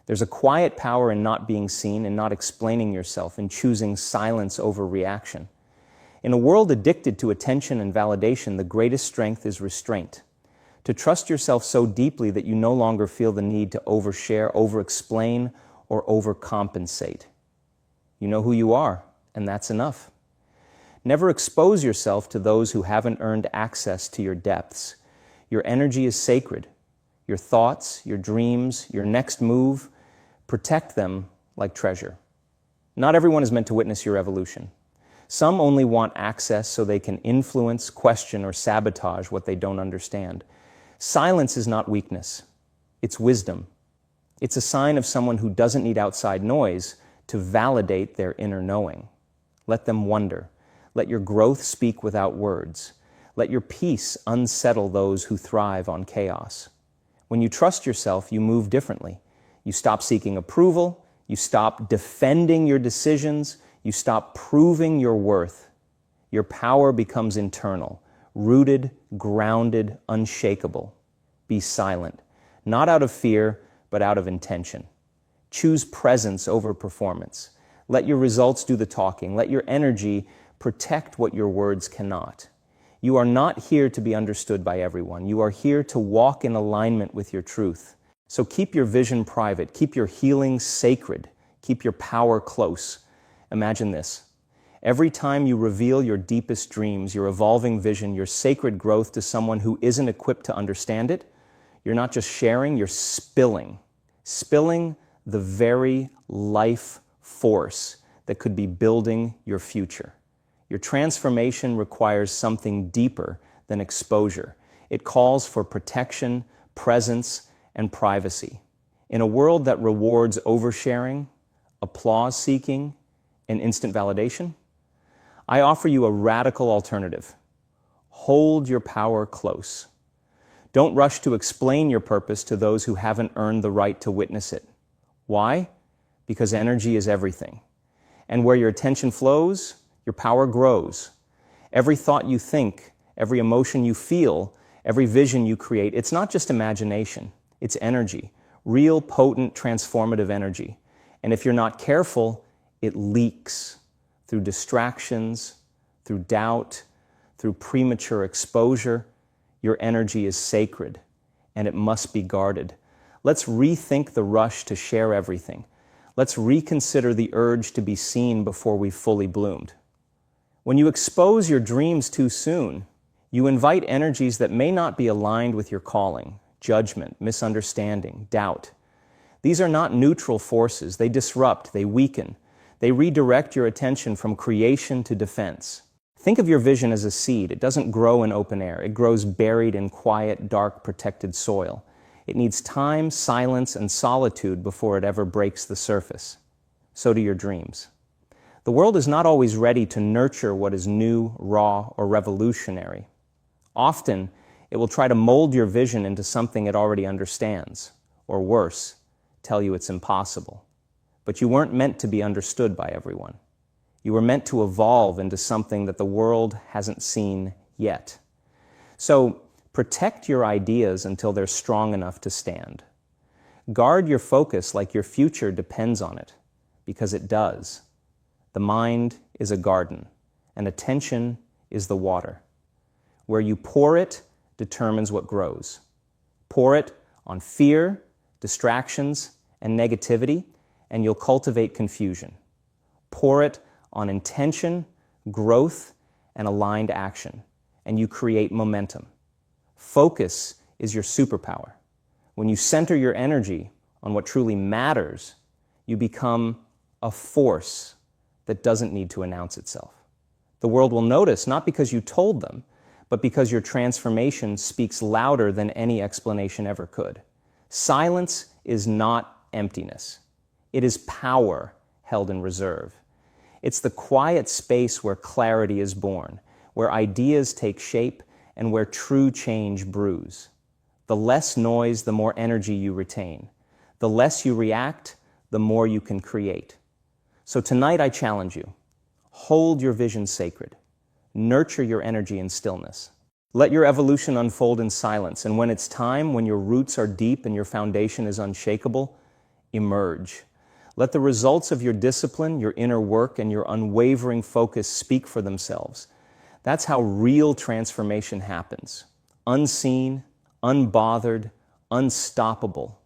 There's a quiet power in not being seen and not explaining yourself, in choosing silence over reaction. In a world addicted to attention and validation, the greatest strength is restraint. To trust yourself so deeply that you no longer feel the need to overshare, overexplain, or overcompensate. You know who you are, and that's enough. Never expose yourself to those who haven't earned access to your depths. Your energy is sacred. Your thoughts, your dreams, your next move, protect them like treasure. Not everyone is meant to witness your evolution. Some only want access so they can influence, question, or sabotage what they don't understand. Silence is not weakness. It's wisdom. It's a sign of someone who doesn't need outside noise to validate their inner knowing. Let them wonder. Let your growth speak without words. Let your peace unsettle those who thrive on chaos. When you trust yourself, you move differently. You stop seeking approval. You stop defending your decisions. You stop proving your worth. Your power becomes internal, rooted, grounded, unshakable. Be silent, not out of fear, but out of intention. Choose presence over performance. Let your results do the talking. Let your energy protect what your words cannot. You are not here to be understood by everyone. You are here to walk in alignment with your truth. So keep your vision private. Keep your healing sacred. Keep your power close. Imagine this. Every time you reveal your deepest dreams, your evolving vision, your sacred growth to someone who isn't equipped to understand it, you're not just sharing, you're spilling. Spilling the very life force that could be building your future. Your transformation requires something deeper than exposure. It calls for protection, presence, and privacy. In a world that rewards oversharing, applause-seeking, and instant validation, I offer you a radical alternative. Hold your power close. Don't rush to explain your purpose to those who haven't earned the right to witness it. Why? Because energy is everything. And where your attention flows, your power grows. Every thought you think, every emotion you feel, every vision you create, it's not just imagination, it's energy. Real, potent, transformative energy. And if you're not careful, it leaks through distractions, through doubt, through premature exposure. Your energy is sacred, and it must be guarded. Let's rethink the rush to share everything. Let's reconsider the urge to be seen before we've fully bloomed. When you expose your dreams too soon, you invite energies that may not be aligned with your calling, judgment, misunderstanding, doubt. These are not neutral forces. They disrupt, they weaken. They redirect your attention from creation to defense. Think of your vision as a seed. It doesn't grow in open air. It grows buried in quiet, dark, protected soil. It needs time, silence, and solitude before it ever breaks the surface. So do your dreams. The world is not always ready to nurture what is new, raw, or revolutionary. Often, it will try to mold your vision into something it already understands, or worse, tell you it's impossible. But you weren't meant to be understood by everyone. You were meant to evolve into something that the world hasn't seen yet. So, protect your ideas until they're strong enough to stand. Guard your focus like your future depends on it, because it does. The mind is a garden, and attention is the water. Where you pour it determines what grows. Pour it on fear, distractions, and negativity, and you'll cultivate confusion. Pour it on intention, growth, and aligned action, and you create momentum. Focus is your superpower. When you center your energy on what truly matters, you become a force that doesn't need to announce itself. The world will notice not because you told them, but because your transformation speaks louder than any explanation ever could. Silence is not emptiness. It is power held in reserve. It's the quiet space where clarity is born, where ideas take shape, and where true change brews. The less noise, the more energy you retain. The less you react, the more you can create. So tonight I challenge you. Hold your vision sacred. Nurture your energy in stillness. Let your evolution unfold in silence, and when it's time, when your roots are deep and your foundation is unshakable, emerge. Let the results of your discipline, your inner work, and your unwavering focus speak for themselves. That's how real transformation happens. Unseen, unbothered, unstoppable.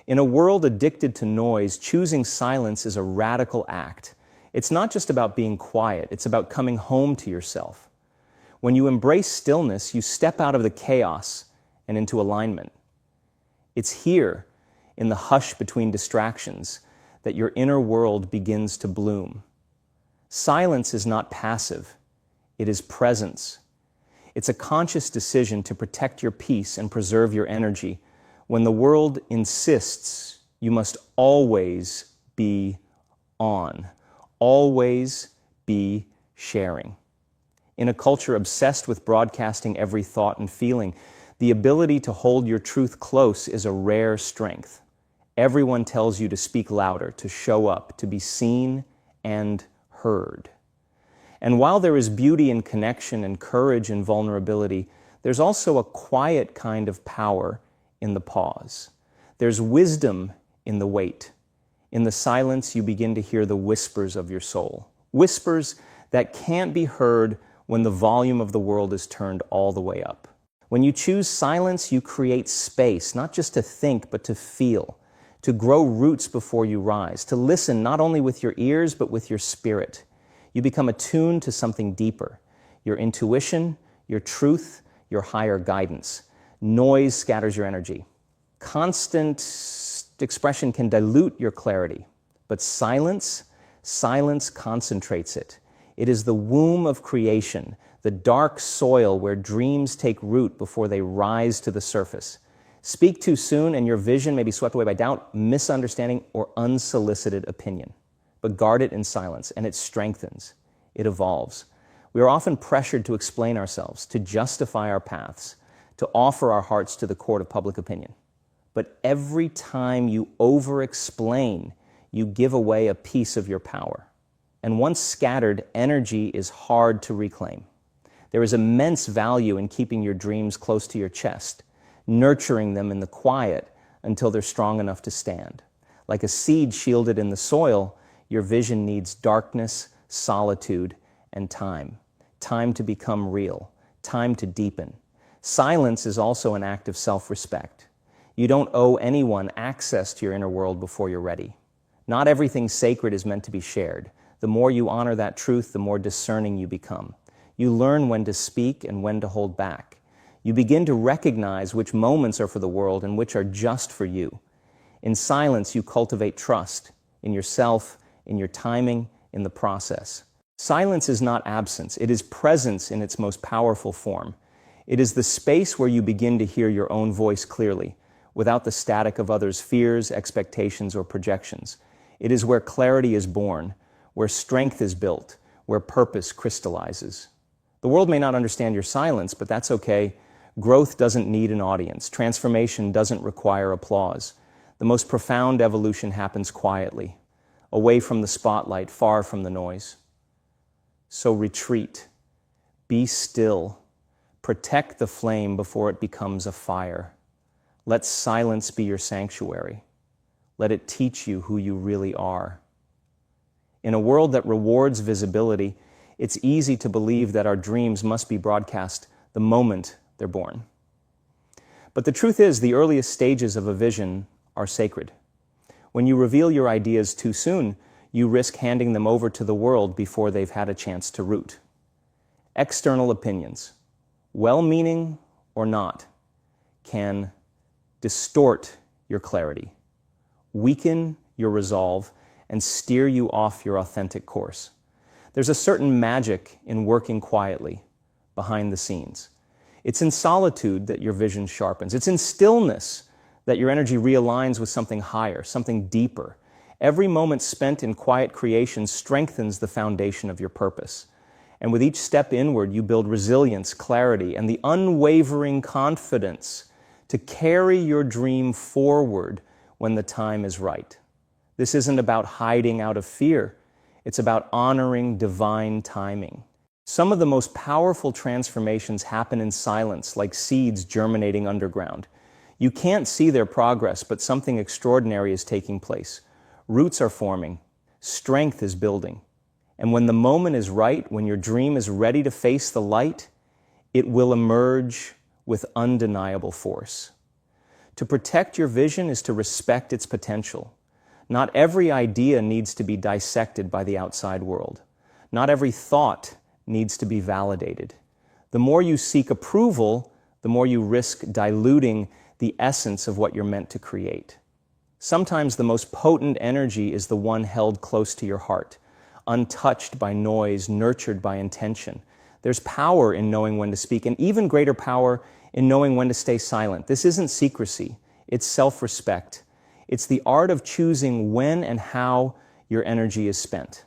In a world addicted to noise, choosing silence is a radical act. It's not just about being quiet, it's about coming home to yourself. When you embrace stillness, you step out of the chaos and into alignment. It's here, in the hush between distractions, that your inner world begins to bloom. Silence is not passive, it is presence. It's a conscious decision to protect your peace and preserve your energy when the world insists you must always be on, always be sharing. In a culture obsessed with broadcasting every thought and feeling, the ability to hold your truth close is a rare strength. Everyone tells you to speak louder, to show up, to be seen and heard. And while there is beauty in connection and courage in vulnerability, there's also a quiet kind of power in the pause. There's wisdom in the wait. In the silence, you begin to hear the whispers of your soul. Whispers that can't be heard when the volume of the world is turned all the way up. When you choose silence, you create space, not just to think, but to feel, to grow roots before you rise, to listen not only with your ears, but with your spirit. You become attuned to something deeper, your intuition, your truth, your higher guidance. Noise scatters your energy. Constant expression can dilute your clarity, but silence concentrates it. It is the womb of creation, the dark soil where dreams take root before they rise to the surface. Speak too soon and your vision may be swept away by doubt, misunderstanding, or unsolicited opinion. But guard it in silence, and it strengthens. It evolves. We are often pressured to explain ourselves, to justify our paths, to offer our hearts to the court of public opinion. But every time you over-explain, you give away a piece of your power. And once scattered, energy is hard to reclaim. There is immense value in keeping your dreams close to your chest, nurturing them in the quiet until they're strong enough to stand. Like a seed shielded in the soil, your vision needs darkness, solitude, and time. Time to become real, time to deepen. Silence is also an act of self-respect. You don't owe anyone access to your inner world before you're ready. Not everything sacred is meant to be shared. The more you honor that truth, the more discerning you become. You learn when to speak and when to hold back. You begin to recognize which moments are for the world and which are just for you. In silence, you cultivate trust in yourself, in your timing, in the process. Silence is not absence. It is presence in its most powerful form. It is the space where you begin to hear your own voice clearly, without the static of others' fears, expectations, or projections. It is where clarity is born, where strength is built, where purpose crystallizes. The world may not understand your silence, but that's okay. Growth doesn't need an audience. Transformation doesn't require applause. The most profound evolution happens quietly, away from the spotlight, far from the noise. So retreat. Be still. Protect the flame before it becomes a fire. Let silence be your sanctuary. Let it teach you who you really are. In a world that rewards visibility, it's easy to believe that our dreams must be broadcast the moment they're born. But the truth is, the earliest stages of a vision are sacred. When you reveal your ideas too soon, you risk handing them over to the world before they've had a chance to root. External opinions, well-meaning or not, can distort your clarity, weaken your resolve, and steer you off your authentic course. There's a certain magic in working quietly, behind the scenes. It's in solitude that your vision sharpens. It's in stillness that your energy realigns with something higher, something deeper. Every moment spent in quiet creation strengthens the foundation of your purpose. And with each step inward, you build resilience, clarity, and the unwavering confidence to carry your dream forward when the time is right. This isn't about hiding out of fear. It's about honoring divine timing. Some of the most powerful transformations happen in silence, like seeds germinating underground. You can't see their progress, but something extraordinary is taking place. Roots are forming. Strength is building. And when the moment is right, when your dream is ready to face the light, it will emerge with undeniable force. To protect your vision is to respect its potential. Not every idea needs to be dissected by the outside world. Not every thought needs to be validated. The more you seek approval, the more you risk diluting the essence of what you're meant to create. Sometimes the most potent energy is the one held close to your heart, untouched by noise, nurtured by intention. There's power in knowing when to speak, and even greater power in knowing when to stay silent. This isn't secrecy, it's self-respect. It's the art of choosing when and how your energy is spent.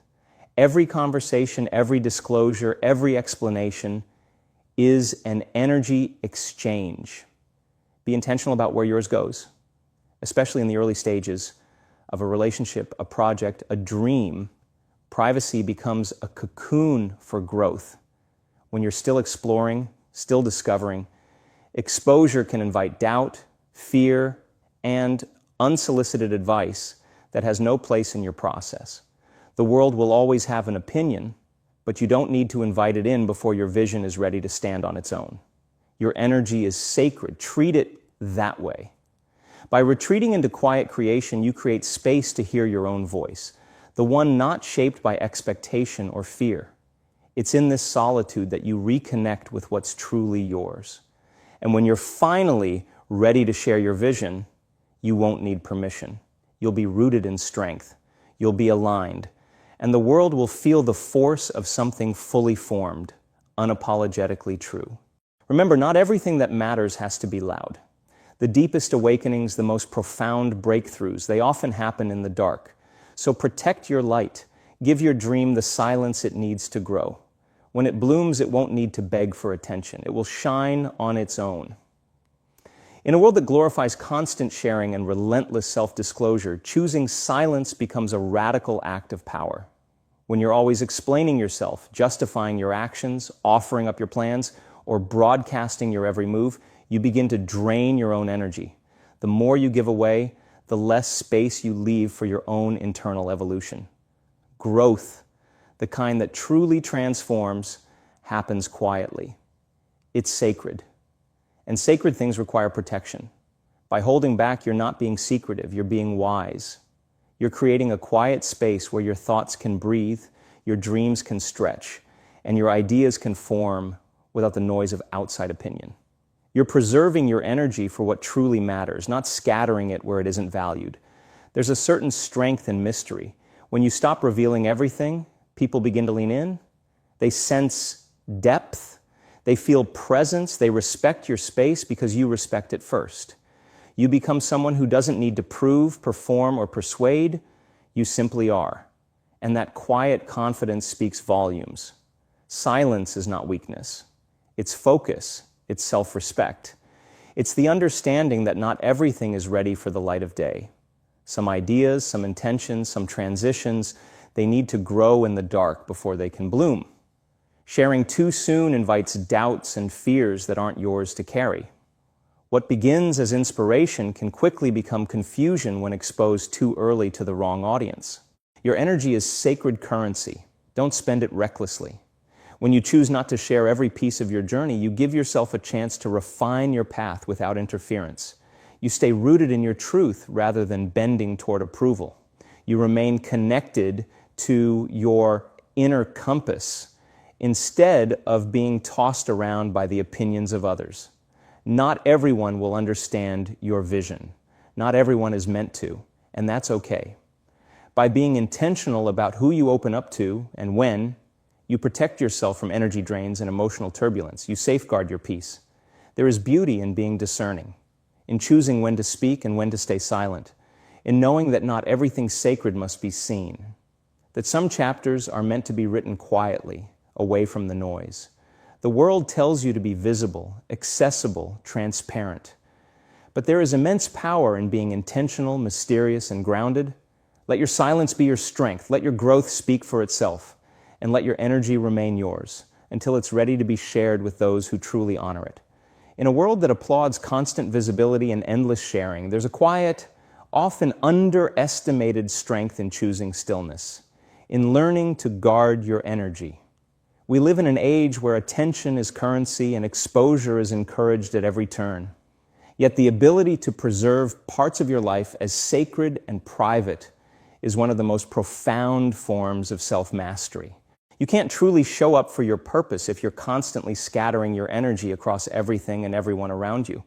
Every conversation, every disclosure, every explanation is an energy exchange. Be intentional about where yours goes, especially in the early stages of a relationship, a project, a dream. Privacy becomes a cocoon for growth. When you're still exploring, still discovering, exposure can invite doubt, fear, and unsolicited advice that has no place in your process. The world will always have an opinion, but you don't need to invite it in before your vision is ready to stand on its own. Your energy is sacred. Treat it that way. By retreating into quiet creation, you create space to hear your own voice, the one not shaped by expectation or fear. It's in this solitude that you reconnect with what's truly yours. And when you're finally ready to share your vision, you won't need permission. You'll be rooted in strength. You'll be aligned. And the world will feel the force of something fully formed, unapologetically true. Remember, not everything that matters has to be loud. The deepest awakenings, the most profound breakthroughs, they often happen in the dark. So protect your light. Give your dream the silence it needs to grow. When it blooms, it won't need to beg for attention. It will shine on its own. In a world that glorifies constant sharing and relentless self-disclosure, choosing silence becomes a radical act of power. When you're always explaining yourself, justifying your actions, offering up your plans, or broadcasting your every move, you begin to drain your own energy. The more you give away, the less space you leave for your own internal evolution. Growth, the kind that truly transforms, happens quietly. It's sacred. And sacred things require protection. By holding back, you're not being secretive, you're being wise. You're creating a quiet space where your thoughts can breathe, your dreams can stretch, and your ideas can form without the noise of outside opinion. You're preserving your energy for what truly matters, not scattering it where it isn't valued. There's a certain strength in mystery. When you stop revealing everything, people begin to lean in. They sense depth. They feel presence. They respect your space because you respect it first. You become someone who doesn't need to prove, perform, or persuade. You simply are. And that quiet confidence speaks volumes. Silence is not weakness. It's focus. It's self-respect. It's the understanding that not everything is ready for the light of day. Some ideas, some intentions, some transitions, they need to grow in the dark before they can bloom. Sharing too soon invites doubts and fears that aren't yours to carry. What begins as inspiration can quickly become confusion when exposed too early to the wrong audience. Your energy is sacred currency. Don't spend it recklessly. When you choose not to share every piece of your journey, you give yourself a chance to refine your path without interference. You stay rooted in your truth rather than bending toward approval. You remain connected to your inner compass instead of being tossed around by the opinions of others. Not everyone will understand your vision. Not everyone is meant to, and that's okay. By being intentional about who you open up to and when, you protect yourself from energy drains and emotional turbulence. You safeguard your peace. There is beauty in being discerning, in choosing when to speak and when to stay silent, in knowing that not everything sacred must be seen, that some chapters are meant to be written quietly, away from the noise. The world tells you to be visible, accessible, transparent. But there is immense power in being intentional, mysterious, and grounded. Let your silence be your strength. Let your growth speak for itself. And let your energy remain yours until it's ready to be shared with those who truly honor it. In a world that applauds constant visibility and endless sharing, there's a quiet, often underestimated strength in choosing stillness, in learning to guard your energy. We live in an age where attention is currency and exposure is encouraged at every turn. Yet the ability to preserve parts of your life as sacred and private is one of the most profound forms of self-mastery. You can't truly show up for your purpose if you're constantly scattering your energy across everything and everyone around you.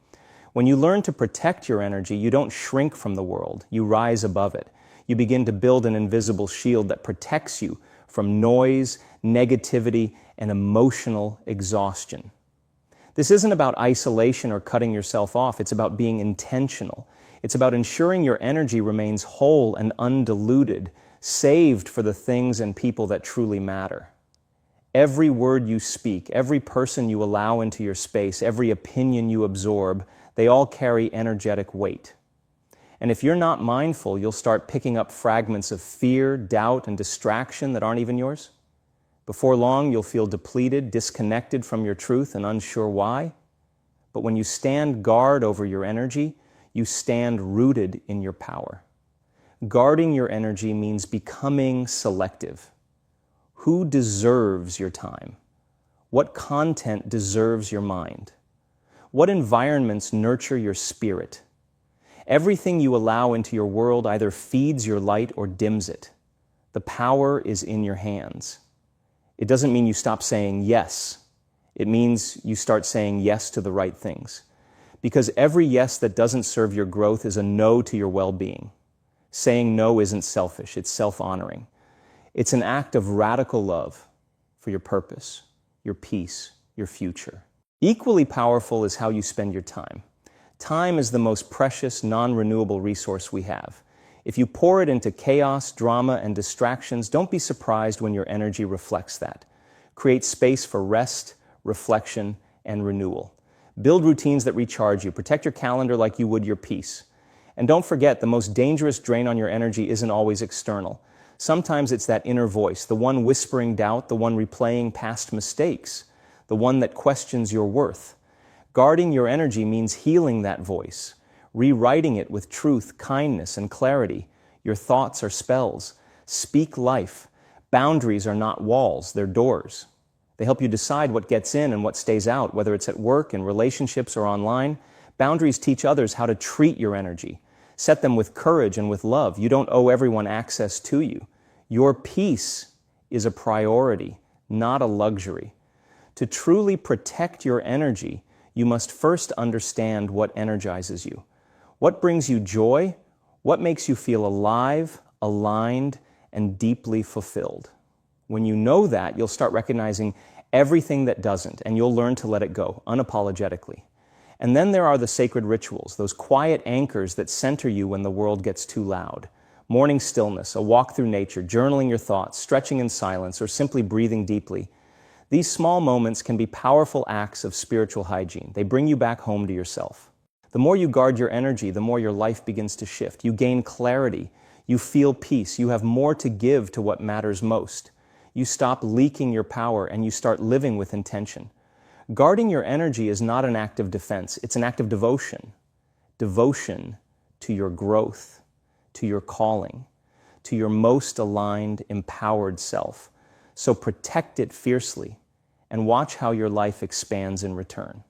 When you learn to protect your energy, you don't shrink from the world, you rise above it. You begin to build an invisible shield that protects you from noise, negativity, and emotional exhaustion. This isn't about isolation or cutting yourself off, it's about being intentional. It's about ensuring your energy remains whole and undiluted, saved for the things and people that truly matter. Every word you speak, every person you allow into your space, every opinion you absorb, they all carry energetic weight. And if you're not mindful, you'll start picking up fragments of fear, doubt, and distraction that aren't even yours. Before long, you'll feel depleted, disconnected from your truth, and unsure why. But when you stand guard over your energy, you stand rooted in your power. Guarding your energy means becoming selective. Who deserves your time? What content deserves your mind? What environments nurture your spirit? Everything you allow into your world either feeds your light or dims it. The power is in your hands. It doesn't mean you stop saying yes. It means you start saying yes to the right things. Because every yes that doesn't serve your growth is a no to your well-being. Saying no isn't selfish, it's self-honoring. It's an act of radical love for your purpose, your peace, your future. Equally powerful is how you spend your time. Time is the most precious, non-renewable resource we have. If you pour it into chaos, drama, and distractions, don't be surprised when your energy reflects that. Create space for rest, reflection, and renewal. Build routines that recharge you. Protect your calendar like you would your peace. And don't forget, the most dangerous drain on your energy isn't always external. Sometimes it's that inner voice, the one whispering doubt, the one replaying past mistakes, the one that questions your worth. Guarding your energy means healing that voice, rewriting it with truth, kindness, and clarity. Your thoughts are spells. Speak life. Boundaries are not walls, they're doors. They help you decide what gets in and what stays out, whether it's at work, in relationships, or online. Boundaries teach others how to treat your energy. Set them with courage and with love. You don't owe everyone access to you. Your peace is a priority, not a luxury. To truly protect your energy, you must first understand what energizes you. What brings you joy? What makes you feel alive, aligned, and deeply fulfilled? When you know that, you'll start recognizing everything that doesn't, and you'll learn to let it go, unapologetically. And then there are the sacred rituals, those quiet anchors that center you when the world gets too loud. Morning stillness, a walk through nature, journaling your thoughts, stretching in silence, or simply breathing deeply. These small moments can be powerful acts of spiritual hygiene. They bring you back home to yourself. The more you guard your energy, the more your life begins to shift. You gain clarity. You feel peace. You have more to give to what matters most. You stop leaking your power and you start living with intention. Guarding your energy is not an act of defense. It's an act of devotion. Devotion to your growth, to your calling, to your most aligned, empowered self. So protect it fiercely and watch how your life expands in return.